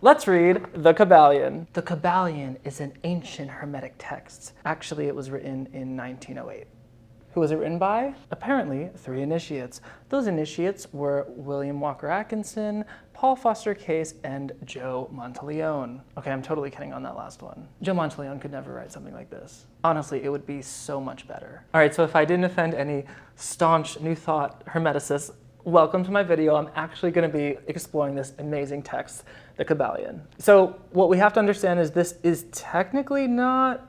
Let's read the Kybalion. The Kybalion is an ancient Hermetic text. Actually, it was written in 1908. Who was it written by? Apparently, 3 initiates. Those initiates were William Walker Atkinson, Paul Foster Case, and Joe Monteleone. Okay, I'm totally kidding on that last one. Joe Monteleone could never write something like this. Honestly, it would be so much better. All right, so if I didn't offend any staunch New Thought Hermeticists, welcome to my video. I'm actually going to be exploring this amazing text, the Kybalion. So what we have to understand is this is technically not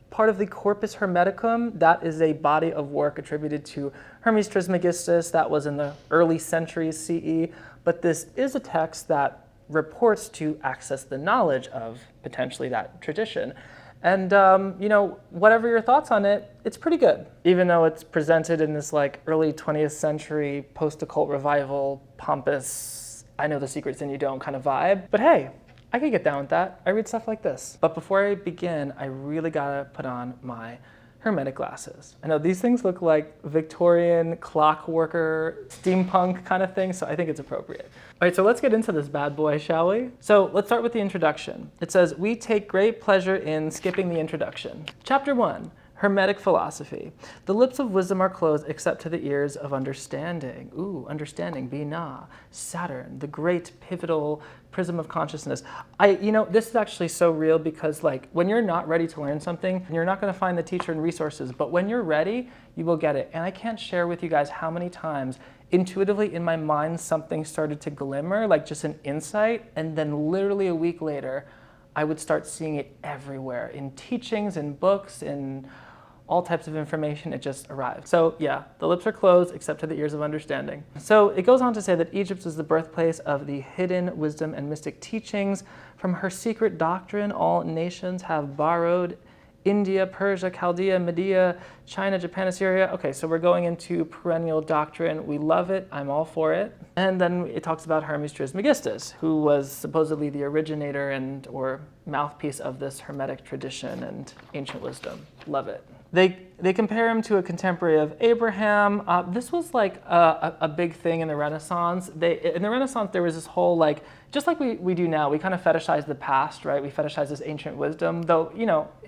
part of the corpus hermeticum. That is a body of work attributed to Hermes Trismegistus. That was in the early centuries CE. But this is a text that reports to access the knowledge of potentially that tradition. And, whatever your thoughts on it, it's pretty good. Even though it's presented in this like early 20th century post-occult revival, pompous, I know the secrets and you don't kind of vibe. But hey, I could get down with that. I read stuff like this. But before I begin, I really gotta put on my Hermetic glasses. I know these things look like Victorian clockworker, steampunk kind of thing, so I think it's appropriate. All right, so let's get into this bad boy, shall we? So let's start with the introduction. It says, we take great pleasure in skipping the introduction. Chapter 1. Hermetic philosophy. The lips of wisdom are closed except to the ears of understanding. Ooh, understanding, Binah. Saturn, the great pivotal prism of consciousness. This is actually so real because when you're not ready to learn something, you're not going to find the teacher and resources, but when you're ready, you will get it. And I can't share with you guys how many times intuitively in my mind something started to glimmer, like just an insight, and then literally a week later, I would start seeing it everywhere in teachings, in books, in all types of information. It just arrived. So yeah, the lips are closed except to the ears of understanding. So it goes on to say that Egypt is the birthplace of the hidden wisdom and mystic teachings. From her secret doctrine, all nations have borrowed. India, Persia, Chaldea, Media, China, Japan, Assyria. Okay, so we're going into perennial doctrine. We love it. I'm all for it. And then it talks about Hermes Trismegistus, who was supposedly the originator or mouthpiece of this Hermetic tradition and ancient wisdom. Love it. They compare him to a contemporary of Abraham. This was like a big thing in the Renaissance. In the Renaissance, there was this whole just like we do now, we kind of fetishize the past, right? We fetishize this ancient wisdom, though,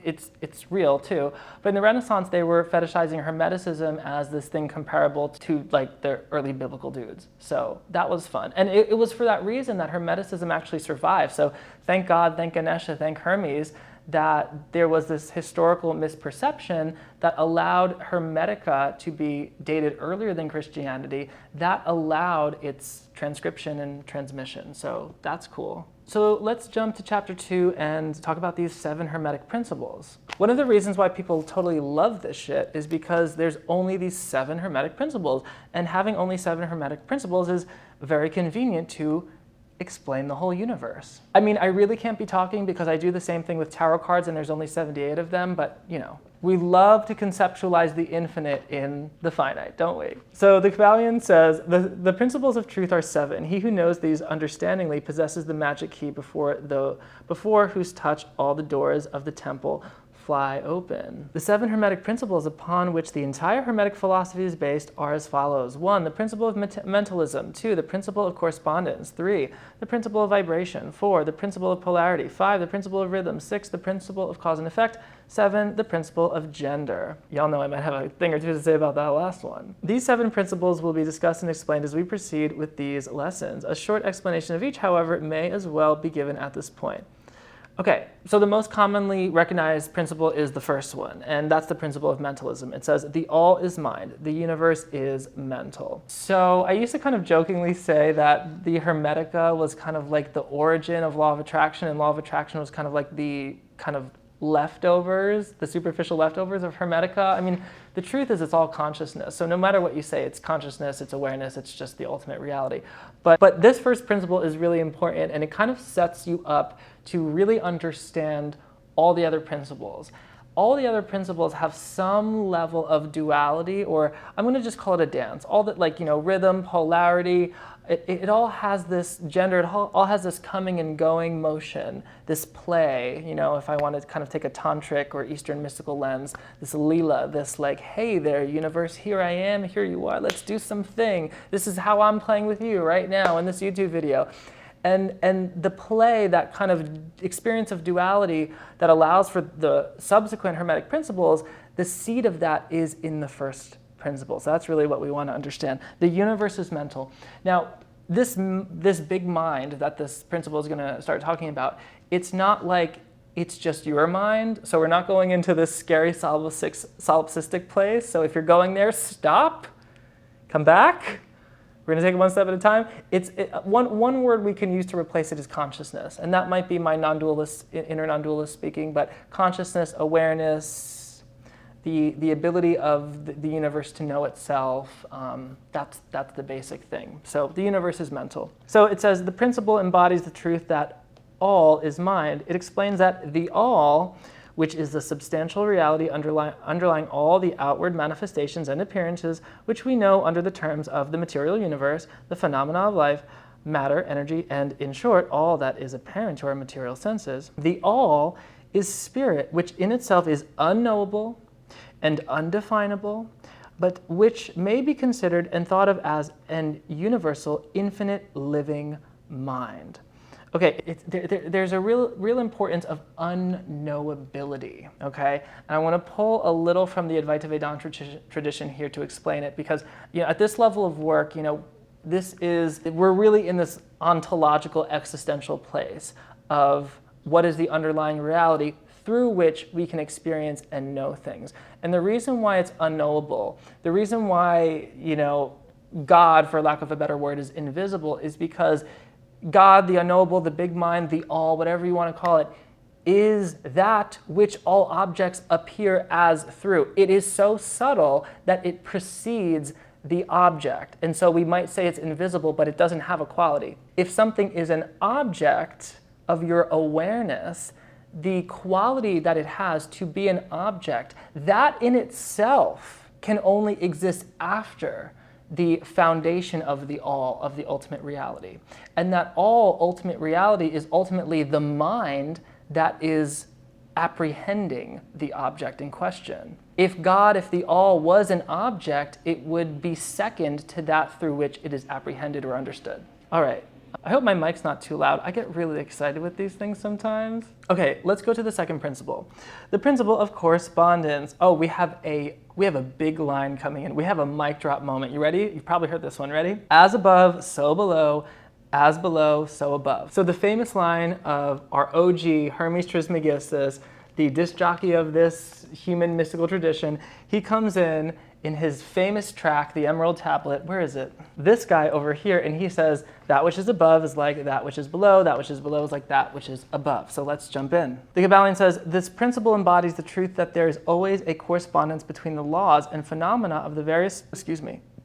it's real too. But in the Renaissance, they were fetishizing Hermeticism as this thing comparable to the early biblical dudes. So that was fun. And it was for that reason that Hermeticism actually survived. So thank God, thank Ganesha, thank Hermes, that there was this historical misperception that allowed Hermetica to be dated earlier than Christianity, that allowed its transcription and transmission. So that's cool. So let's jump to chapter 2 and talk about these 7 Hermetic principles. One of the reasons why people totally love this shit is because there's only these 7 Hermetic principles, and having only 7 Hermetic principles is very convenient to explain the whole universe. I mean, I really can't be talking because I do the same thing with tarot cards and there's only 78 of them, but we love to conceptualize the infinite in the finite, don't we? So the Kybalion says, the principles of truth are 7. He who knows these understandingly possesses the magic key before whose touch all the doors of the temple fly open. The 7 Hermetic principles upon which the entire Hermetic philosophy is based are as follows. 1, the principle of mentalism. 2, the principle of correspondence. 3, the principle of vibration. 4, the principle of polarity. 5, the principle of rhythm. 6, the principle of cause and effect. 7, the principle of gender. Y'all know I might have a thing or two to say about that last one. These 7 principles will be discussed and explained as we proceed with these lessons. A short explanation of each, however, may as well be given at this point. Okay, so the most commonly recognized principle is the first one, and that's the principle of mentalism. It says, the all is mind, the universe is mental. So I used to kind of jokingly say that the Hermetica was kind of like the origin of law of attraction, and law of attraction was kind of like the kind of leftovers, the superficial leftovers of Hermetica. I mean, the truth is it's all consciousness. So no matter what you say, it's consciousness, it's awareness, it's just the ultimate reality. But this first principle is really important, and it kind of sets you up to really understand all the other principles. All the other principles have some level of duality, or I'm going to just call it a dance. All that, rhythm, polarity, it all has this gender, it all has this coming and going motion, this play, if I want to kind of take a tantric or Eastern mystical lens, this lila, this hey there, universe, here I am, here you are, let's do something. This is how I'm playing with you right now in this YouTube video. And the play, that kind of experience of duality that allows for the subsequent Hermetic principles, the seed of that is in the first principle. So that's really what we want to understand. The universe is mental. Now, this big mind that this principle is going to start talking about, it's not like it's just your mind. So we're not going into this scary solipsistic place. So if you're going there, stop, come back. We're going to take it one step at a time. One word we can use to replace it is consciousness. And that might be my inner non-dualist speaking, but consciousness, awareness, the ability of the universe to know itself, that's the basic thing. So the universe is mental. So it says the principle embodies the truth that all is mind. It explains that the all, which is the substantial reality underlying all the outward manifestations and appearances which we know under the terms of the material universe, the phenomena of life, matter, energy, and in short, all that is apparent to our material senses. The all is spirit, which in itself is unknowable and undefinable, but which may be considered and thought of as an universal, infinite, living mind. Okay, there's a real importance of unknowability, okay? And I want to pull a little from the Advaita Vedanta tradition here to explain it, because at this level of work, we're really in this ontological existential place of what is the underlying reality through which we can experience and know things. And the reason why it's unknowable, the reason why, God, for lack of a better word, is invisible is because God, the unknowable, the big mind, the all, whatever you want to call it, is that which all objects appear as through. It is so subtle that it precedes the object. And so we might say it's invisible, but it doesn't have a quality. If something is an object of your awareness, the quality that it has to be an object, that in itself can only exist after the foundation of the all, of the ultimate reality. And that all ultimate reality is ultimately the mind that is apprehending the object in question. If the all was an object, it would be second to that through which it is apprehended or understood. All right, I hope my mic's not too loud. I get really excited with these things sometimes. Okay, let's go to the second principle. The principle of correspondence. Oh, we have a big line coming in. We have a mic drop moment. You ready? You've probably heard this one. Ready? As above, so below. As below, so above. So the famous line of our OG, Hermes Trismegistus, the disc jockey of this human mystical tradition, he comes in his famous track, the Emerald Tablet. Where is it? This guy over here, and he says, that which is above is like that which is below, that which is below is like that which is above. So let's jump in. The Kybalion says, this principle embodies the truth that there is always a correspondence between the laws and phenomena of the various,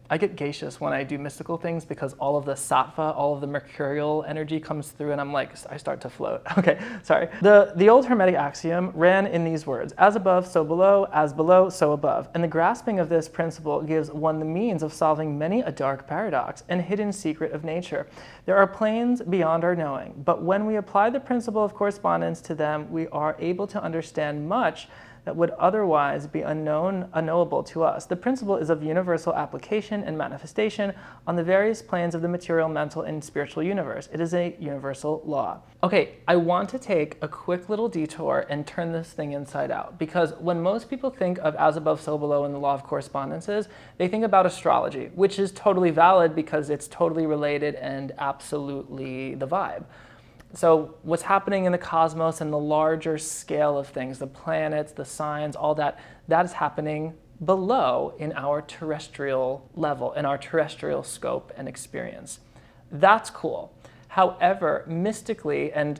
I get gaseous when I do mystical things because all of the sattva, all of the mercurial energy comes through and I start to float. Okay, sorry. The old Hermetic axiom ran in these words, as above, so below, as below, so above. And the grasping of this principle gives one the means of solving many a dark paradox and hidden secret of nature. There are planes beyond our knowing, but when we apply the principle of correspondence to them, we are able to understand much that would otherwise be unknowable to us. The principle is of universal application and manifestation on the various planes of the material, mental, and spiritual universe. It is a universal law. Okay, I want to take a quick little detour and turn this thing inside out, because when most people think of as above, so below in the law of correspondences, they think about astrology, which is totally valid because it's totally related and absolutely the vibe. So what's happening in the cosmos and the larger scale of things, the planets, the signs, all that is happening below in our terrestrial level, in our terrestrial scope and experience. That's cool. However, mystically, and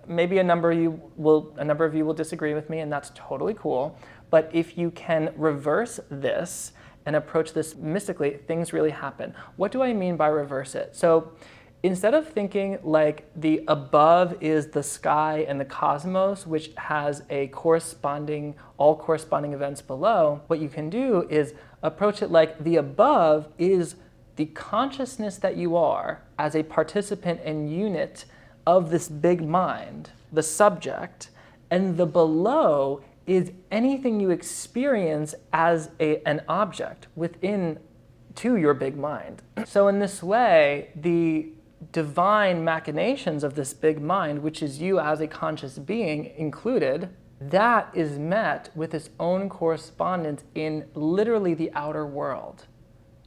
maybe a number of you will disagree with me, and that's totally cool, but if you can reverse this and approach this mystically, things really happen. What do I mean by reverse it? So instead of thinking like the above is the sky and the cosmos, which has all corresponding events below, what you can do is approach it like the above is the consciousness that you are as a participant and unit of this big mind, the subject, and the below is anything you experience as an object within to your big mind. So in this way, the divine machinations of this big mind, which is you as a conscious being included, that is met with its own correspondence in literally the outer world,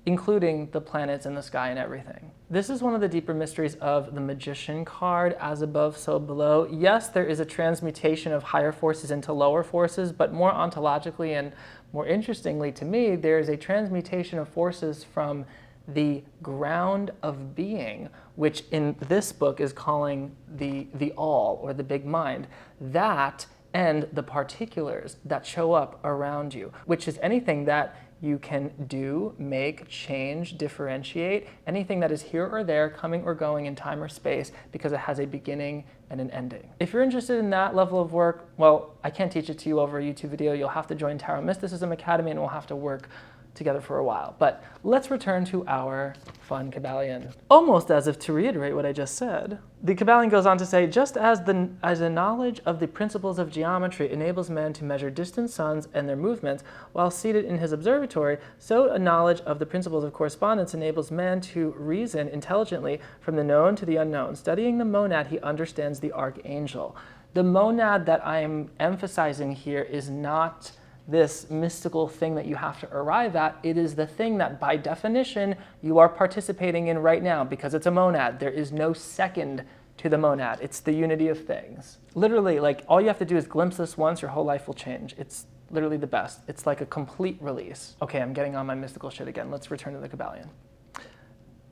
including the planets and the sky and everything. This is one of the deeper mysteries of the Magician card, as above, so below. Yes, there is a transmutation of higher forces into lower forces, but more ontologically and more interestingly to me, there is a transmutation of forces from the ground of being, which in this book is calling the all, or the big mind, that and the particulars that show up around you, which is anything that you can do, make, change, differentiate, anything that is here or there, coming or going in time or space, because it has a beginning and an ending. If you're interested in that level of work, well, I can't teach it to you over a YouTube video. You'll have to join Tarot Mysticism Academy and we'll have to work together for a while. But let's return to our fun Kybalion. Almost as if to reiterate what I just said, the Kybalion goes on to say, just as a knowledge of the principles of geometry enables man to measure distant suns and their movements while seated in his observatory, so a knowledge of the principles of correspondence enables man to reason intelligently from the known to the unknown. Studying the monad, he understands the archangel. The monad that I am emphasizing here is not this mystical thing that you have to arrive at. It is the thing that by definition you are participating in right now, because it's a monad. There is no second to the monad. It's the unity of things. Literally, like, all you have to do is glimpse this once, your whole life will change. It's literally the best. It's like a complete release. Okay, I'm getting on my mystical shit again. Let's return to the Kybalion.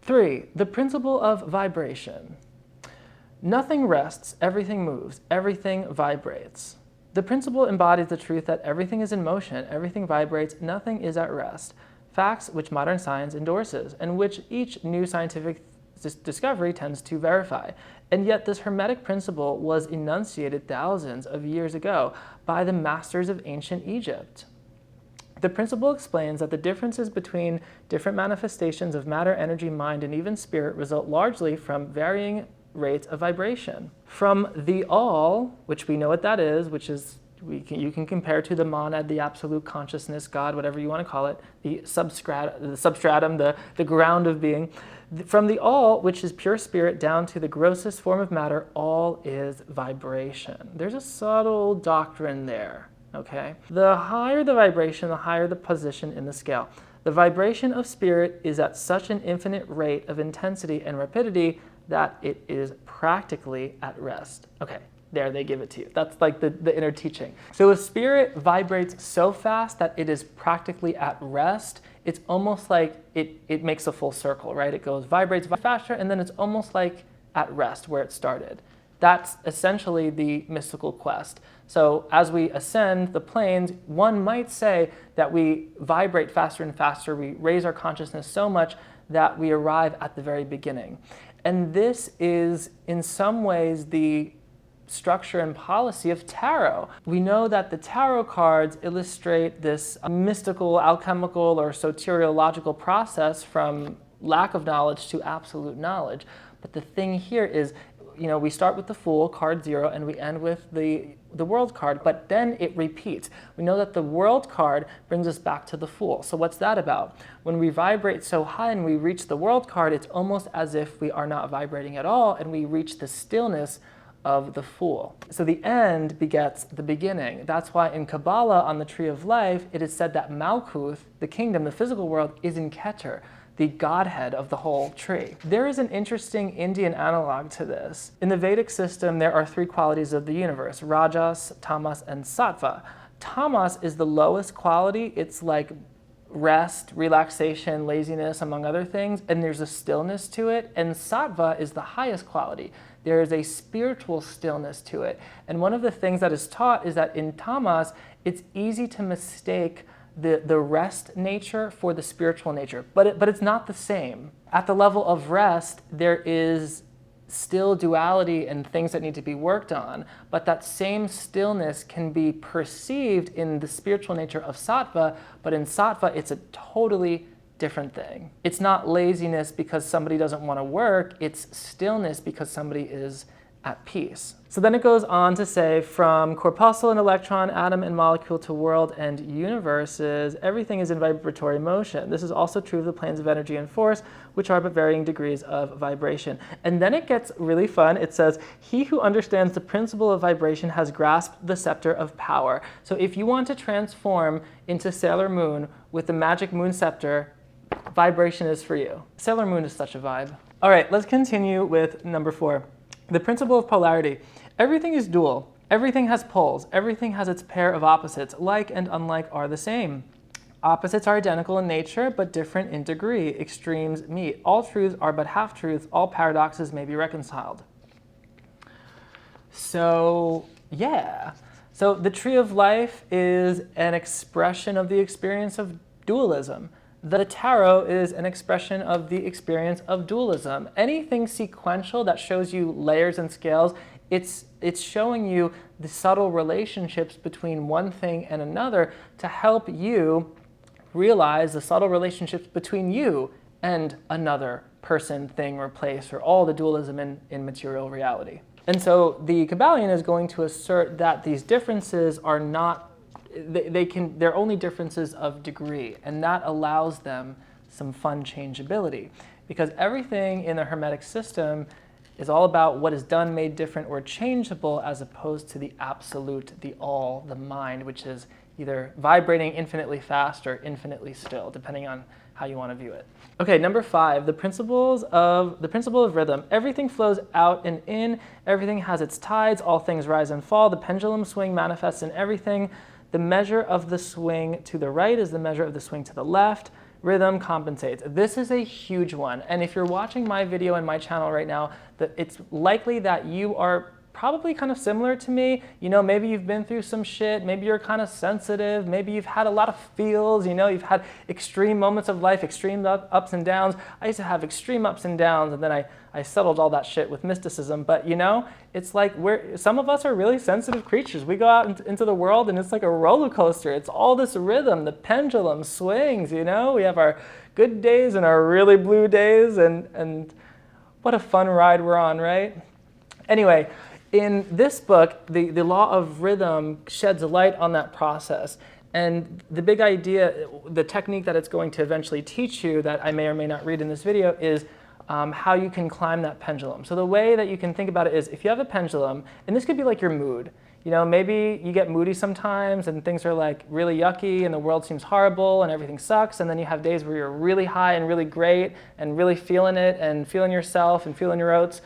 3, the principle of vibration. Nothing rests, everything moves, everything vibrates. The principle embodies the truth that everything is in motion, everything vibrates, nothing is at rest. Facts which modern science endorses, and which each new scientific discovery tends to verify. And yet this Hermetic principle was enunciated thousands of years ago by the masters of ancient Egypt. The principle explains that the differences between different manifestations of matter, energy, mind, and even spirit result largely from varying rates of vibration. From the all, which we know what that is, which is, you can compare to the monad, the absolute consciousness, God, whatever you want to call it, the substratum, the ground of being. From the all, which is pure spirit, down to the grossest form of matter, all is vibration. There's a subtle doctrine there, okay? The higher the vibration, the higher the position in the scale. The vibration of spirit is at such an infinite rate of intensity and rapidity that it is practically at rest. Okay, there, they give it to you. That's like the inner teaching. So if spirit vibrates so fast that it is practically at rest, it's almost like it makes a full circle, right? It goes, vibrates faster, and then it's almost like at rest where it started. That's essentially the mystical quest. So as we ascend the planes, one might say that we vibrate faster and faster. We raise our consciousness so much that we arrive at the very beginning. And this is, in some ways, the structure and policy of tarot. We know that the tarot cards illustrate this mystical, alchemical, or soteriological process from lack of knowledge to absolute knowledge. But the thing here is, you know, we start with the Fool, card 0, and we end with the World card, but then it repeats. We know that the World card brings us back to the Fool. So what's that about? When we vibrate so high and we reach the World card, it's almost as if we are not vibrating at all, and we reach the stillness of the Fool. So the end begets the beginning. That's why in Kabbalah, on the Tree of Life, it is said that Malkuth, the kingdom, the physical world, is in Keter, the godhead of the whole tree. There is an interesting Indian analog to this. In the Vedic system, there are 3 qualities of the universe: Rajas, Tamas, and Sattva. Tamas is the lowest quality. It's like rest, relaxation, laziness, among other things, and there's a stillness to it. And Sattva is the highest quality. There is a spiritual stillness to it. And one of the things that is taught is that in Tamas, it's easy to mistake the rest nature for the spiritual nature, but it's not the same. At the level of rest, there is still duality and things that need to be worked on, but that same stillness can be perceived in the spiritual nature of Sattva, but in Sattva, it's a totally different thing. It's not laziness because somebody doesn't want to work, it's stillness because somebody is at peace. So then it goes on to say, from corpuscle and electron, atom and molecule to world and universes, everything is in vibratory motion. This is also true of the planes of energy and force, which are but varying degrees of vibration. And then it gets really fun. It says, he who understands the principle of vibration has grasped the scepter of power. So if you want to transform into Sailor Moon with the magic moon scepter, vibration is for you. Sailor Moon is such a vibe. All right, let's continue with number 4. The principle of polarity. Everything is dual. Everything has poles. Everything has its pair of opposites. Like and unlike are the same. Opposites are identical in nature, but different in degree. Extremes meet. All truths are but half-truths. All paradoxes may be reconciled. So, yeah. So the tree of life is an expression of the experience of dualism. The tarot is an expression of the experience of dualism. Anything sequential that shows you layers and scales, it's showing you the subtle relationships between one thing and another to help you realize the subtle relationships between you and another person, thing, or place, or all the dualism in material reality. And so the Kybalion is going to assert that these differences are not they're only differences of degree, and that allows them some fun changeability, because everything in the Hermetic system is all about what is done, made different, or changeable, as opposed to the absolute, the all, the mind, which is either vibrating infinitely fast or infinitely still, depending on how you want to view it. Okay, number 5, the principle of rhythm. Everything flows out and in, everything has its tides, all things rise and fall, the pendulum swing manifests in everything. The measure of the swing to the right is the measure of the swing to the left. Rhythm compensates. This is a huge one. And if you're watching my video and my channel right now, it's likely that you are probably kind of similar to me. You know, maybe you've been through some shit. Maybe you're kind of sensitive. Maybe you've had a lot of feels. You know, you've had extreme moments of life, extreme ups and downs. I used to have extreme ups and downs, and then I settled all that shit with mysticism. But you know, it's like some of us are really sensitive creatures. We go out into the world and it's like a roller coaster. It's all this rhythm. The pendulum swings, you know. We have our good days and our really blue days, and what a fun ride we're on, right? Anyway, in this book, the law of rhythm sheds a light on that process. And the big idea, the technique that it's going to eventually teach you, that I may or may not read in this video, is how you can climb that pendulum. So the way that you can think about it is, if you have a pendulum, and this could be like your mood. You know, maybe you get moody sometimes and things are like really yucky and the world seems horrible and everything sucks, and then you have days where you're really high and really great and really feeling it and feeling yourself and feeling your oats.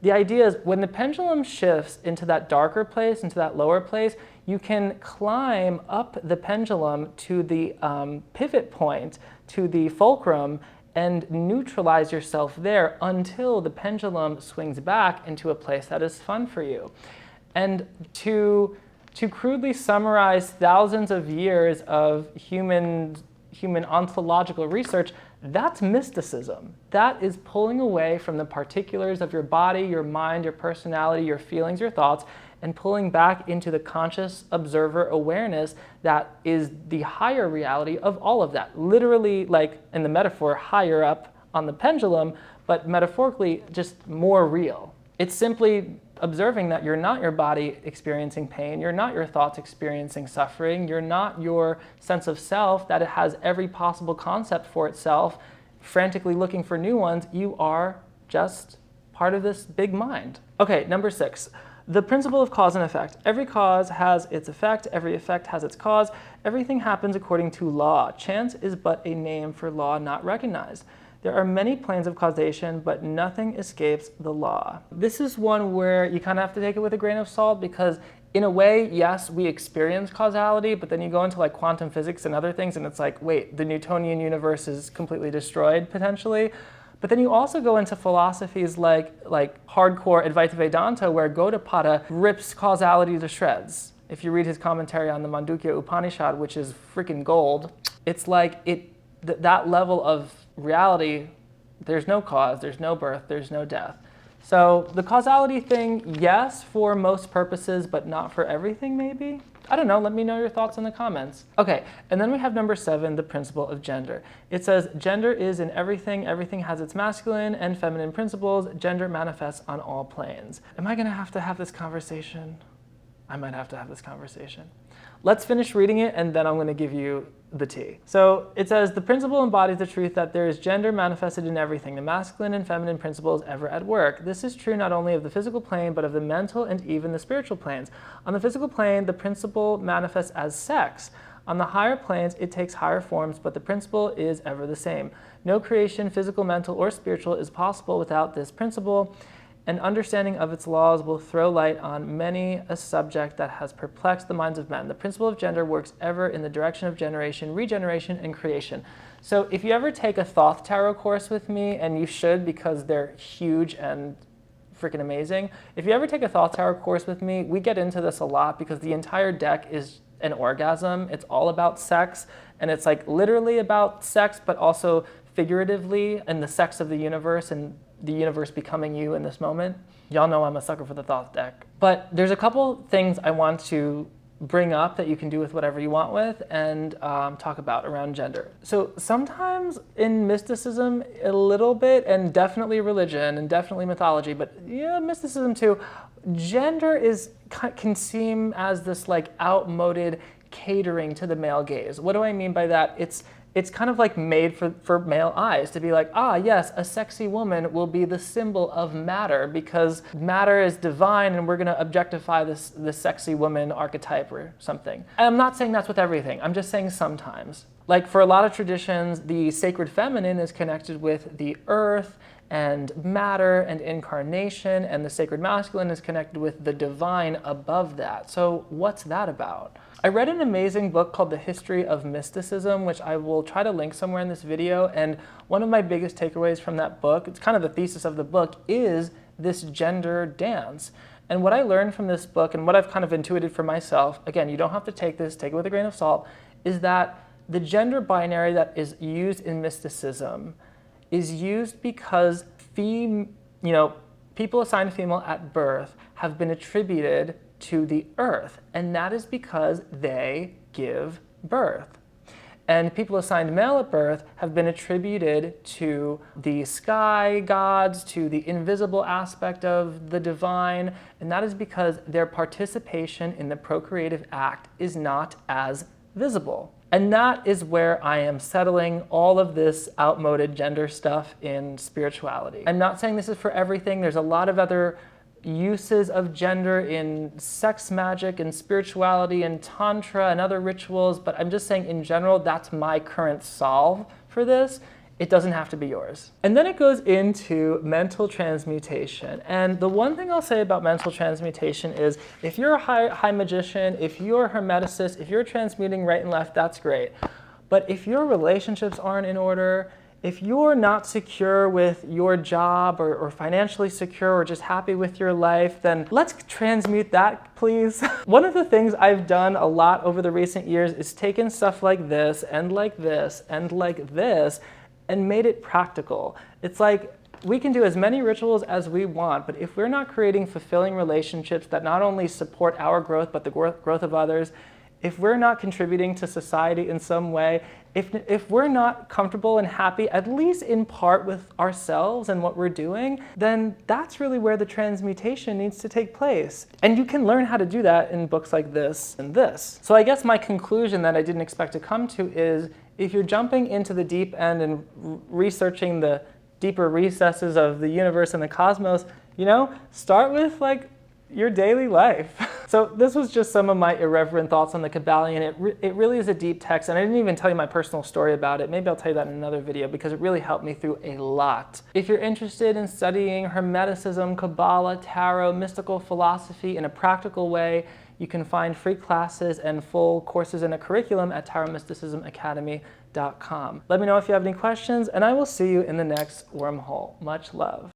The idea is, when the pendulum shifts into that darker place, into that lower place, you can climb up the pendulum to the pivot point, to the fulcrum, and neutralize yourself there until the pendulum swings back into a place that is fun for you. And to crudely summarize thousands of years of human ontological research, that's mysticism. That is pulling away from the particulars of your body, your mind, your personality, your feelings, your thoughts, and pulling back into the conscious observer awareness that is the higher reality of all of that. Literally, like in the metaphor, higher up on the pendulum, but metaphorically, just more real. It's simply observing that you're not your body experiencing pain, you're not your thoughts experiencing suffering, you're not your sense of self that it has every possible concept for itself, frantically looking for new ones. You are just part of this big mind. Okay, number 6. The principle of cause and effect. Every cause has its effect, every effect has its cause, everything happens according to law. Chance is but a name for law not recognized. There are many planes of causation, but nothing escapes the law. This is one where you kind of have to take it with a grain of salt, because in a way, yes, we experience causality, but then you go into like quantum physics and other things, and it's like, wait, the Newtonian universe is completely destroyed potentially. But then you also go into philosophies like hardcore Advaita Vedanta, where Gaudapada rips causality to shreds. If you read his commentary on the Mandukya Upanishad, which is freaking gold, it's like that level of reality, there's no cause, there's no birth, there's no death. So the causality thing, yes, for most purposes, but not for everything, maybe? I don't know, let me know your thoughts in the comments. Okay, and then we have number 7, the principle of gender. It says, gender is in everything, everything has its masculine and feminine principles, gender manifests on all planes. Am I gonna have to have this conversation? I might have to have this conversation. Let's finish reading it and then I'm gonna give you the tea. So it says, the principle embodies the truth that there is gender manifested in everything, the masculine and feminine principles ever at work. This is true not only of the physical plane, but of the mental and even the spiritual planes. On the physical plane, the principle manifests as sex. On the higher planes, it takes higher forms, but the principle is ever the same. No creation, physical, mental, or spiritual, is possible without this principle. An understanding of its laws will throw light on many a subject that has perplexed the minds of men. The principle of gender works ever in the direction of generation, regeneration, and creation. So if you ever take a Thoth Tarot course with me, and you should because they're huge and freaking amazing, if you ever take a Thoth Tarot course with me, we get into this a lot because the entire deck is an orgasm. It's all about sex, and it's like literally about sex, but also figuratively and the sex of the universe and the universe becoming you in this moment. Y'all know I'm a sucker for the Thoth deck. But there's a couple things I want to bring up that you can do with whatever you want with and talk about around gender. So sometimes in mysticism, a little bit, and definitely religion and definitely mythology, but yeah, mysticism too, gender can seem as this like outmoded catering to the male gaze. What do I mean by that? It's kind of like made for male eyes to be like, ah, yes, a sexy woman will be the symbol of matter because matter is divine and we're going to objectify this sexy woman archetype or something. And I'm not saying that's with everything. I'm just saying sometimes. Like for a lot of traditions, the sacred feminine is connected with the earth and matter and incarnation, and the sacred masculine is connected with the divine above that. So what's that about? I read an amazing book called The History of Mysticism, which I will try to link somewhere in this video, and one of my biggest takeaways from that book, it's kind of the thesis of the book, is this gender dance. And what I learned from this book, and what I've kind of intuited for myself, again, you don't have to take this, take it with a grain of salt, is that the gender binary that is used in mysticism is used because people assigned female at birth have been attributed to the earth, and that is because they give birth. And people assigned male at birth have been attributed to the sky gods, to the invisible aspect of the divine, and that is because their participation in the procreative act is not as visible. And that is where I am settling all of this outmoded gender stuff in spirituality. I'm not saying this is for everything. There's a lot of other uses of gender in sex magic and spirituality and tantra and other rituals, but I'm just saying in general, that's my current solve for this. It doesn't have to be yours. And then it goes into mental transmutation. And the one thing I'll say about mental transmutation is if you're a high magician, if you're a hermeticist, if you're transmuting right and left, that's great. But if your relationships aren't in order, if you're not secure with your job or financially secure or just happy with your life, then let's transmute that, please. One of the things I've done a lot over the recent years is taken stuff like this and like this and like this and made it practical. It's like we can do as many rituals as we want, but if we're not creating fulfilling relationships that not only support our growth, but the growth of others, if we're not contributing to society in some way, if we're not comfortable and happy, at least in part with ourselves and what we're doing, then that's really where the transmutation needs to take place. And you can learn how to do that in books like this and this. So I guess my conclusion that I didn't expect to come to is, if you're jumping into the deep end and researching the deeper recesses of the universe and the cosmos, start with like your daily life. So this was just some of my irreverent thoughts on the Kybalion. It really is a deep text, and I didn't even tell you my personal story about it. Maybe I'll tell you that in another video because it really helped me through a lot. If you're interested in studying Hermeticism, Kabbalah, Tarot, mystical philosophy in a practical way, you can find free classes and full courses in a curriculum at tarotmysticismacademy.com. Let me know if you have any questions, and I will see you in the next wormhole. Much love.